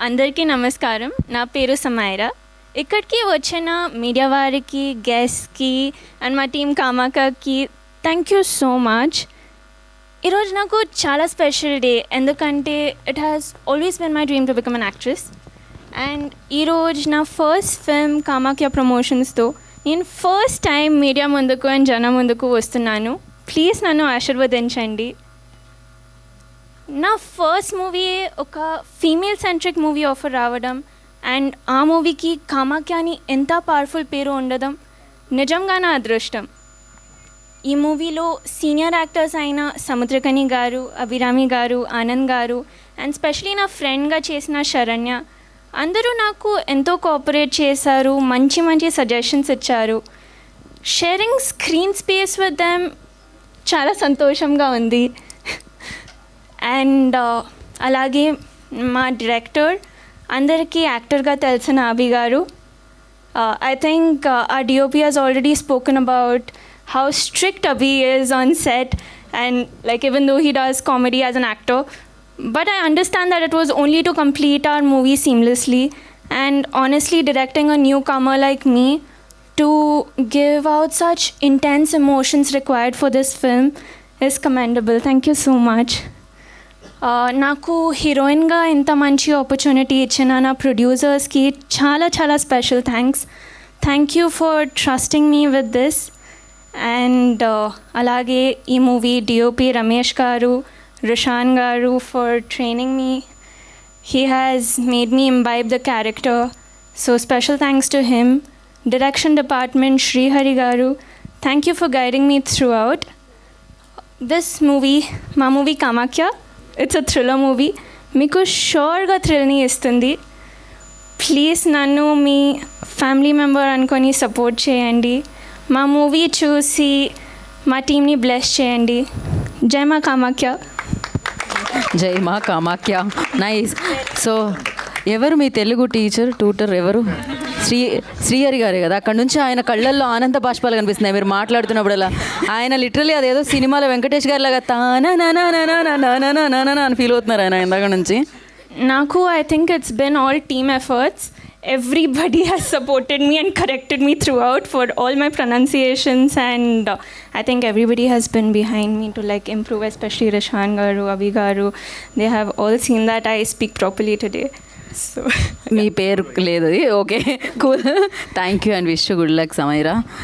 అందరికీ నమస్కారం. నా పేరు సమైరా. ఇక్కడికి వచ్చిన మీడియా వారికి, గెస్ట్‌కి అండ్ మా టీమ్ కామాకకి థ్యాంక్ యూ సో మచ్. ఈరోజు నాకు చాలా స్పెషల్ డే, ఎందుకంటే it has always been my dream to become an actress. And ఈరోజు నా ఫస్ట్ ఫిల్మ్ కామాఖ్య ప్రమోషన్స్తో నేను ఫస్ట్ టైం మీడియా ముందుకు అండ్ జనం ముందుకు వస్తున్నాను. ప్లీజ్ నన్ను ఆశీర్వదించండి. నా ఫస్ట్ మూవీ ఒక ఫీమేల్ సెంట్రిక్ మూవీ ఆఫర్ రావడం అండ్ ఆ మూవీకి కామాఖ్య అని ఎంత పవర్ఫుల్ పేరు ఉండడం నిజంగా నా అదృష్టం. ఈ మూవీలో సీనియర్ యాక్టర్స్ అయిన సముద్రకని గారు, అభిరామి గారు, ఆనంద్ గారు అండ్ స్పెషలీ నా ఫ్రెండ్గా చేసిన శరణ్య అందరూ నాకు ఎంతో కోఆపరేట్ చేశారు, మంచి మంచి సజెషన్స్ ఇచ్చారు. Sharing screen space with them చాలా సంతోషంగా ఉంది. అండ్ అలాగే మా డైరెక్టర్ అందరికీ యాక్టర్గా తెలిసిన అభి గారు. ఐ థింక్ ఆ DOP has already spoken about how strict Abhi is on set and like even though he does comedy as an actor, but I understand that it was only to complete our movie seamlessly. And honestly, directing a newcomer like me to give out such intense emotions required for this film is commendable. Thank you so much. నాకు హీరోయిన్గా ఇంత మంచి opportunity ఇచ్చిన నా ప్రొడ్యూసర్స్కి చాలా చాలా special thanks. Thank you for trusting me with this. And అలాగే ఈ movie DOP Ramesh garu, Rishan garu for training me. He has made me imbibe the character, so special thanks to him. Direction department Srihari garu, thank you for guiding me throughout. This movie, మా movie Kamakhya, it's a thriller movie. మీకు షూర్గా థ్రిల్ని ఇస్తుంది. Please నన్ను మీ family member అనుకొని support చేయండి. మా మూవీ చూసి మా టీమ్ని బ్లెస్ చేయండి. జై మా కామాఖ్య. జై మా కామాఖ్య. నైస్. సో ఎవరు మీ తెలుగు ట్యూటర్ ఎవరు? శ్రీహరి గారే కదా. అక్కడ నుంచి ఆయన కళ్ళల్లో ఆనంద బాష్పాలు కనిపిస్తున్నాయి మీరు మాట్లాడుతున్నప్పుడు. అలా ఆయన లిటరలీ అదేదో సినిమాలో వెంకటేష్ గారి లాగా అని ఫీల్ అవుతున్నారు ఆయన ఇందాక నుంచి. నాకు I think it's been all team efforts. Everybody has supported me and corrected me throughout for all my pronunciations, and I think everybody has been behind me to like improve, especially Rishan garu, Abhi garu. They have all seen that I speak properly today. So మీ పేరు లేదు. Okay, cool. Thank you and wish you good luck Samaira.